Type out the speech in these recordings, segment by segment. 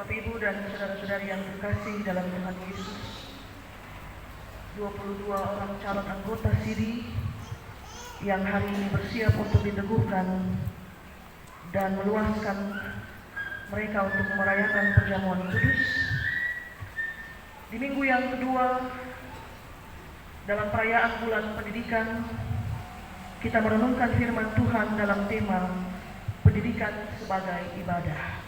Bapak Ibu dan saudara-saudari yang terkasih dalam Tuhan Yesus, 22 orang calon anggota SIDI yang hari ini bersiap untuk diteguhkan dan meluaskan mereka untuk merayakan perjamuan kudus. Di minggu yang kedua dalam perayaan bulan pendidikan, kita merenungkan firman Tuhan dalam tema pendidikan sebagai ibadah.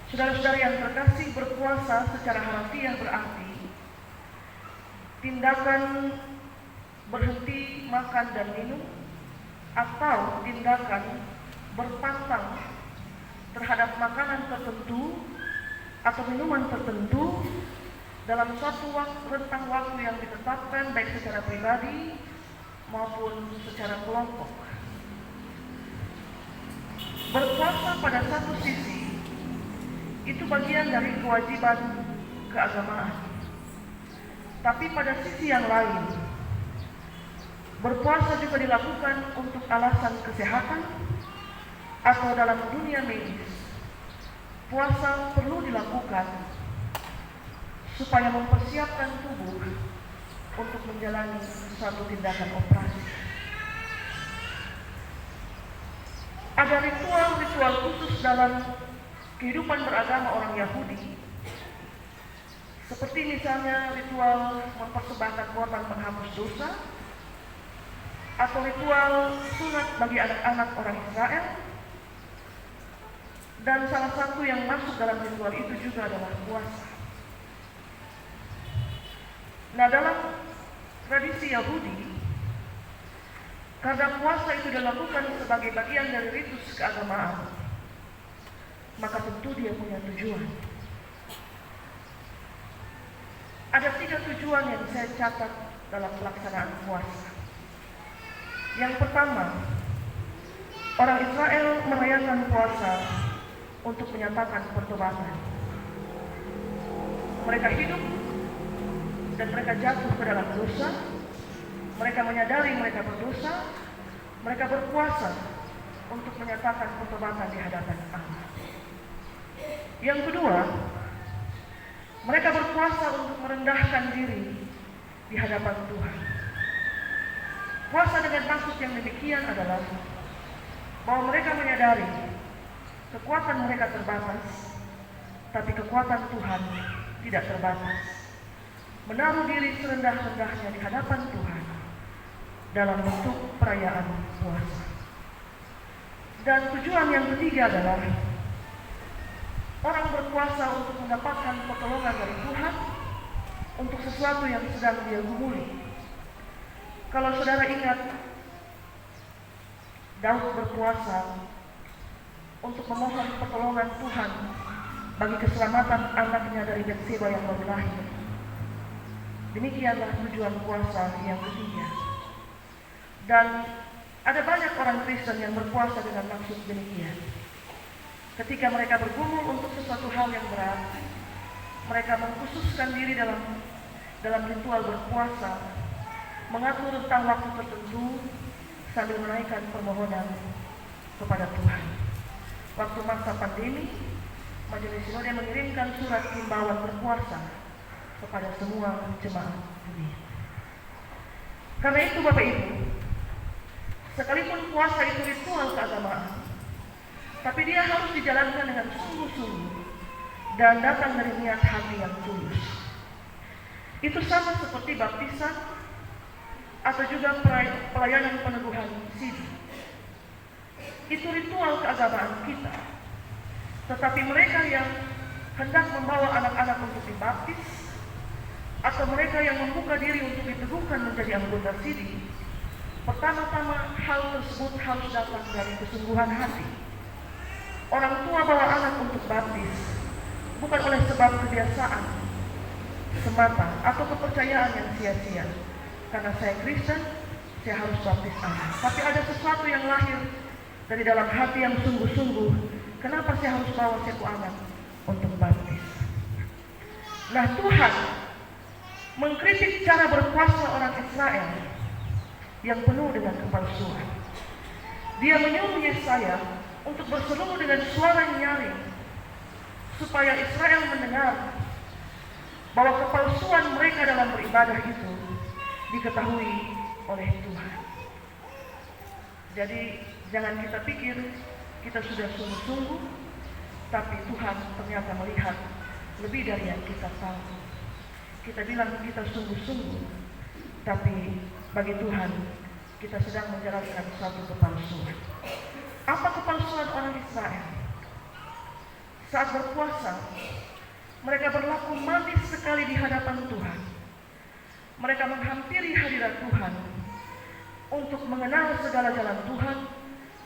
Saudara-saudara yang terkasih, berpuasa secara harfiah berarti tindakan berhenti makan dan minum atau tindakan berpantang terhadap makanan tertentu atau minuman tertentu dalam suatu rentang waktu yang ditetapkan baik secara pribadi maupun secara kelompok. Berpuasa pada satu sisi itu bagian dari kewajiban keagamaan. Tapi pada sisi yang lain, berpuasa juga dilakukan untuk alasan kesehatan atau dalam dunia medis. Puasa perlu dilakukan supaya mempersiapkan tubuh untuk menjalani suatu tindakan operasi. Ada ritual-ritual khusus dalam kehidupan beragama orang Yahudi, seperti misalnya ritual mempersembahkan korban penghapus dosa, atau ritual sunat bagi anak-anak orang Israel. Dan salah satu yang masuk dalam ritual itu juga adalah puasa. Nah, dalam tradisi Yahudi, karena puasa itu dilakukan sebagai bagian dari ritus keagamaan, maka tentu dia punya tujuan. Ada 3 tujuan yang saya catat dalam pelaksanaan puasa. Yang pertama, orang Israel merayakan puasa untuk menyatakan pertobatan. Mereka hidup dan mereka jatuh ke dalam dosa. Mereka menyadari mereka berdosa. Mereka berpuasa untuk menyatakan pertobatan di hadapan Allah. Yang kedua, mereka berpuasa untuk merendahkan diri di hadapan Tuhan. Puasa dengan maksud yang demikian adalah bahwa mereka menyadari kekuatan mereka terbatas, tapi kekuatan Tuhan tidak terbatas. Menaruh diri serendah-rendahnya di hadapan Tuhan dalam bentuk perayaan puasa. Dan tujuan yang ketiga adalah orang berpuasa untuk mendapatkan pertolongan dari Tuhan untuk sesuatu yang sedang dia gumuli. Kalau saudara ingat, Daud berpuasa untuk memohon pertolongan Tuhan bagi keselamatan anaknya dari Betseba yang baru lahir. Demikianlah tujuan puasa yang ketiga. Dan ada banyak orang Kristen yang berpuasa dengan maksud demikian. Ketika mereka bergumul untuk sesuatu hal yang berat, mereka mengkhususkan diri dalam ritual berpuasa, mengatur tentang waktu tertentu sambil menaikkan permohonan kepada Tuhan. Waktu masa pandemi, Majelis Sinode mengirimkan surat himbauan berpuasa kepada semua jemaat dunia. Karena itu Bapak Ibu, sekalipun puasa itu ritual keagamaan, tapi dia harus dijalankan dengan sungguh-sungguh dan datang dari niat hati yang tulus. Itu sama seperti baptisan atau juga pelayanan peneguhan SIDI. Itu ritual keagamaan kita. Tetapi mereka yang hendak membawa anak-anak untuk dibaptis atau mereka yang membuka diri untuk diteguhkan menjadi anggota SIDI, pertama-tama hal tersebut harus datang dari kesungguhan hati. Orang tua bawa anak untuk baptis bukan oleh sebab kebiasaan semata atau kepercayaan yang sia-sia. Karena saya Kristen, saya harus baptis anak. Tapi ada sesuatu yang lahir dari dalam hati yang sungguh-sungguh. Kenapa saya harus bawa satu anak untuk baptis? Nah, Tuhan mengkritik cara berpuasa orang Israel yang penuh dengan kepalsuan. Dia menyuruh Yesaya untuk berseru dengan suara nyaring supaya Israel mendengar bahwa kepalsuan mereka dalam beribadah itu diketahui oleh Tuhan. Jadi jangan kita pikir kita sudah sungguh-sungguh, tapi Tuhan ternyata melihat lebih dari yang kita tahu. Kita bilang kita sungguh-sungguh, tapi bagi Tuhan kita sedang menjalankan suatu kepalsuan. Apa kepalsuan orang Israel? Saat berpuasa, mereka berlaku manis sekali di hadapan Tuhan. Mereka menghampiri hadirat Tuhan untuk mengenal segala jalan Tuhan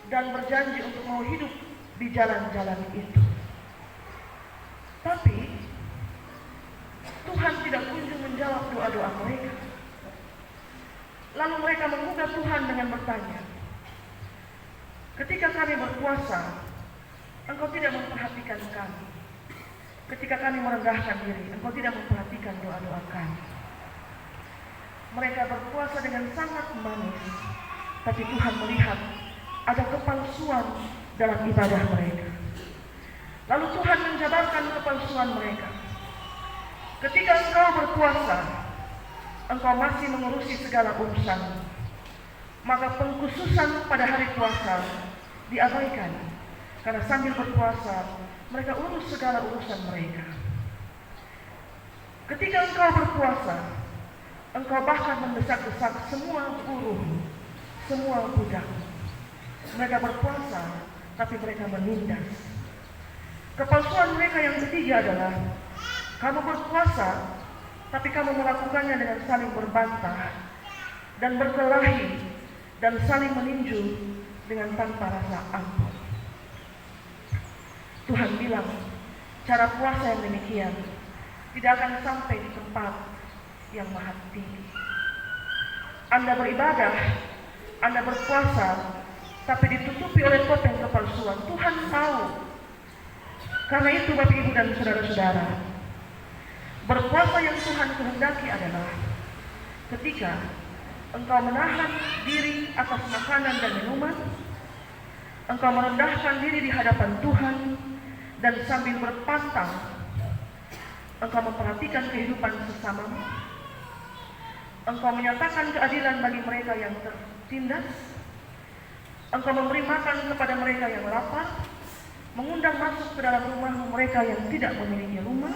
dan berjanji untuk mau hidup di jalan-jalan itu. Tapi Tuhan tidak kunjung menjawab doa-doa mereka. Lalu mereka menggugah Tuhan dengan bertanya, ketika kami berpuasa, Engkau tidak memperhatikan kami. Ketika kami merendahkan diri, Engkau tidak memperhatikan doa-doa kami. Mereka berpuasa dengan sangat manis, tapi Tuhan melihat ada kepalsuan dalam ibadah mereka. Lalu Tuhan menjabarkan kepalsuan mereka. Ketika engkau berpuasa, engkau masih mengurusi segala urusan, maka pengkhususan pada hari puasa diabaikan, karena sambil berpuasa mereka urus segala urusan mereka. Ketika engkau berpuasa, engkau bahkan mendesak-desak semua buruh, semua budak. Mereka berpuasa, tapi mereka menindas. Kepalsuan mereka yang ketiga adalah, kamu berpuasa, tapi kamu melakukannya dengan saling berbantah dan berkelahi dan saling meninju dengan tanpa rasa ampun. Tuhan bilang, cara puasa yang demikian tidak akan sampai di tempat yang maha tinggi. Anda beribadah, Anda berpuasa, tapi ditutupi oleh topeng kepalsuan. Tuhan tahu. Karena itu Bapak Ibu dan saudara-saudara, berpuasa yang Tuhan kehendaki adalah ketika engkau menahan diri atas makanan dan minuman, engkau merendahkan diri di hadapan Tuhan, dan sambil berpantang engkau memperhatikan kehidupan sesamamu, engkau menyatakan keadilan bagi mereka yang tertindas, engkau memberi makan kepada mereka yang lapar, mengundang masuk ke dalam rumahmu mereka yang tidak memiliki rumah,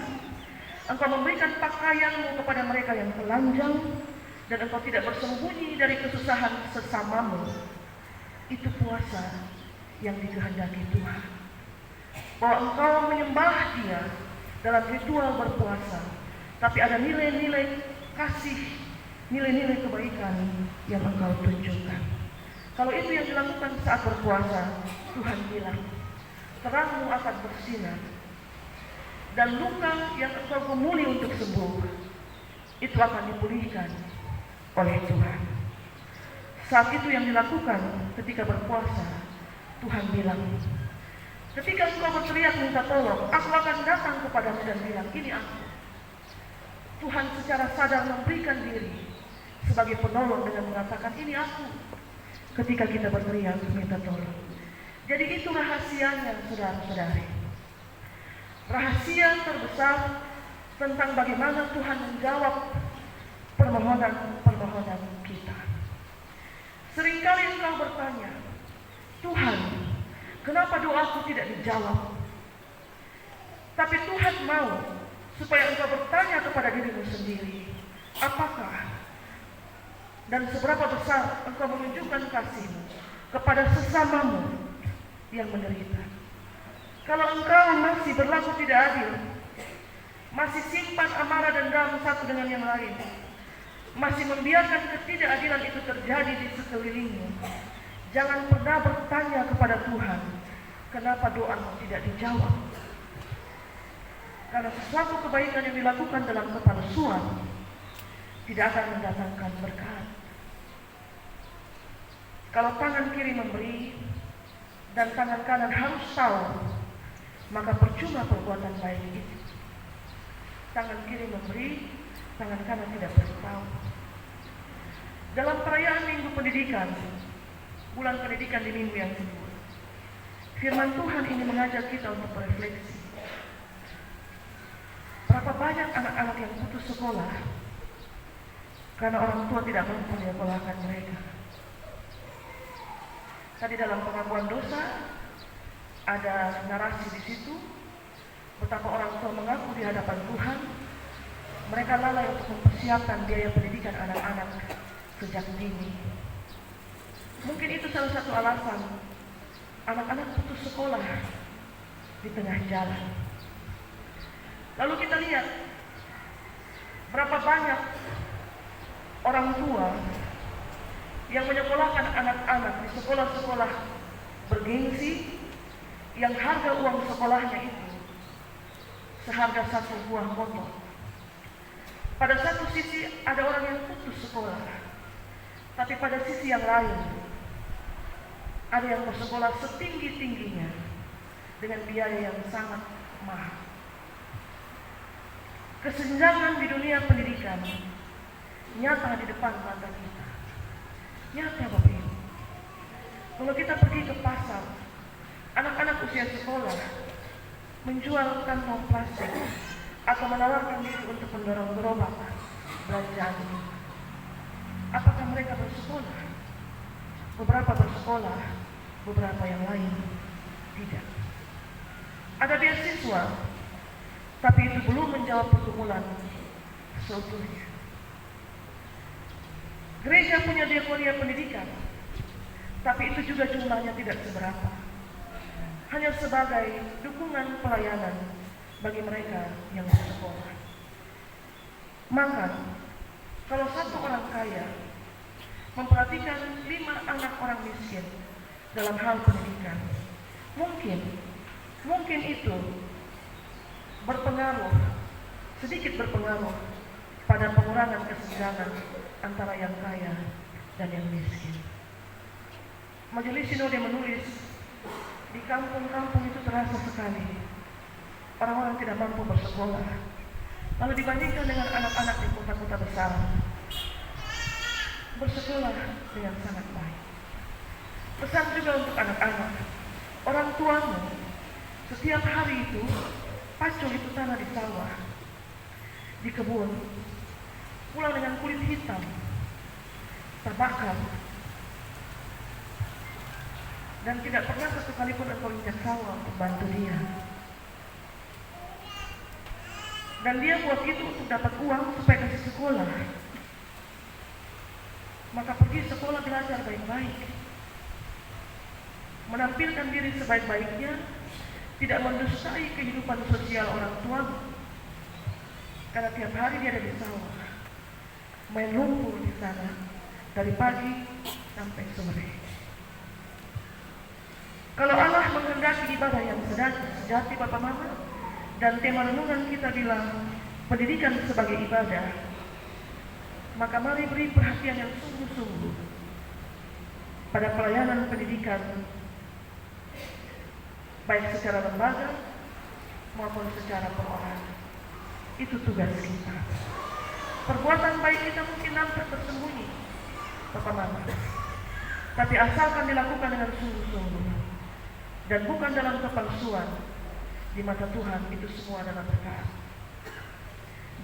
engkau memberikan pakaianmu kepada mereka yang telanjang, dan engkau tidak bersembunyi dari kesusahan sesamamu. Itu puasa yang dikehendaki Tuhan. Bahwa engkau menyembah Dia dalam ritual berpuasa, tapi ada nilai-nilai kasih, nilai-nilai kebaikan yang engkau tunjukkan. Kalau itu yang dilakukan saat berpuasa, Tuhan bilang, terangmu akan bersinar, dan luka yang engkau gumuli untuk sembuh, itu akan dipulihkan oleh Tuhan. Saat itu yang dilakukan ketika berpuasa, Tuhan bilang, ketika engkau berteriak minta tolong, aku akan datang kepadamu dan bilang, ini aku. Tuhan secara sadar memberikan diri sebagai penolong dengan mengatakan, ini aku. Ketika kita berteriak minta tolong. Jadi itu rahasianya, saudara-saudari. Rahasia terbesar tentang bagaimana Tuhan menjawab permohonan-permohonan kita. Seringkali engkau bertanya, Tuhan, kenapa doaku tidak dijawab? Tapi Tuhan mau supaya engkau bertanya kepada dirimu sendiri, apakah dan seberapa besar engkau menunjukkan kasihmu kepada sesamamu yang menderita. Kalau engkau masih berlaku tidak adil, masih simpan amarah dendam satu dengan yang lain, masih membiarkan ketidakadilan itu terjadi di sekelilingmu, jangan pernah bertanya kepada Tuhan, kenapa doamu tidak dijawab. Karena sesuatu kebaikan yang dilakukan dalam kepalsuan tidak akan mendatangkan berkat. Kalau tangan kiri memberi dan tangan kanan harus tahu, maka percuma perbuatan baik itu. Tangan kiri memberi, tangan kanan tidak bertahu. Dalam perayaan Minggu Pendidikan, bulan pendidikan di minggu yang kedua, firman Tuhan ini mengajak kita untuk berefleksi. banyak anak-anak yang putus sekolah karena orang tua tidak mampu menyekolahkan mereka. Tadi dalam pengakuan dosa ada narasi di situ betapa orang tua mengaku di hadapan Tuhan mereka lalai untuk mempersiapkan biaya pendidikan anak-anak sejak dini. Mungkin itu salah satu alasan anak-anak putus sekolah di tengah jalan. Lalu kita lihat berapa banyak orang tua yang menyekolahkan anak-anak di sekolah-sekolah bergengsi yang harga uang sekolahnya itu seharga satu buah motor. Pada satu sisi ada orang yang putus sekolah, tapi pada sisi yang lain ada yang bersekolah setinggi-tingginya dengan biaya yang sangat mahal. Kesenjangan di dunia pendidikan nyata di depan mata kita. Nyata Bapak Ibu. Kalau kita pergi ke pasar, anak-anak usia sekolah menjual kantong plastik atau menawarkan diri untuk mendorong gerobak belanjaan. Apakah mereka bersekolah? Beberapa bersekolah, beberapa yang lain tidak. Ada beasiswa, tapi itu belum menjawab pergumulan seutuhnya. Gereja punya diakonia pendidikan, tapi itu juga jumlahnya tidak seberapa. Hanya sebagai dukungan pelayanan bagi mereka yang bersekolah. Maka, kalau satu orang kaya memperhatikan 5 anak orang miskin dalam hal pendidikan, mungkin itu berpengaruh, sedikit berpengaruh pada pengurangan kesenjangan antara yang kaya dan yang miskin. Majelis Sinode menulis, di kampung-kampung itu terasa sekali orang-orang tidak mampu bersekolah. Lalu dibandingkan dengan anak-anak di kota-kota besar, bersekolah dengan sangat baik. Pesan juga untuk anak-anak, orang tuamu setiap hari itu pacul itu tanah di sawah, di kebun, pulang dengan kulit hitam, terbakar, dan tidak pernah sekalipun engkau injak sawah untuk bantu dia. Dan dia buat itu untuk dapat uang supaya kasih sekolah. Maka pergi sekolah, belajar baik-baik, menampilkan diri sebaik-baiknya, tidak mendustai kehidupan sosial orang tua. Karena tiap hari dia ada di sawah, main lumpur di sana dari pagi sampai sore. Kalau Allah menghendaki ibadah yang sejati Bapak Mama, dan tema renungan kita bilang pendidikan sebagai ibadah, maka mari beri perhatian yang sungguh-sungguh pada pelayanan pendidikan, baik secara lembaga maupun secara perorangan. Itu tugas kita. Perbuatan baik kita mungkin nampak tersembunyi, Bapak Mama, tapi asalkan dilakukan dengan sungguh-sungguh dan bukan dalam kepalsuan, di mata Tuhan itu semua adalah berkat.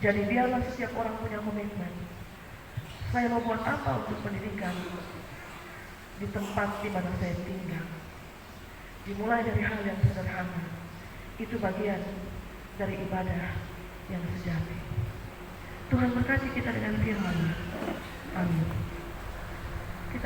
Jadi biarlah setiap orang punya komitmen. Saya mau buat apa untuk pendidikan di tempat di mana saya tinggal. Dimulai dari hal yang sederhana. Itu bagian dari ibadah yang sejati. Tuhan berkati kita dengan firman-Nya.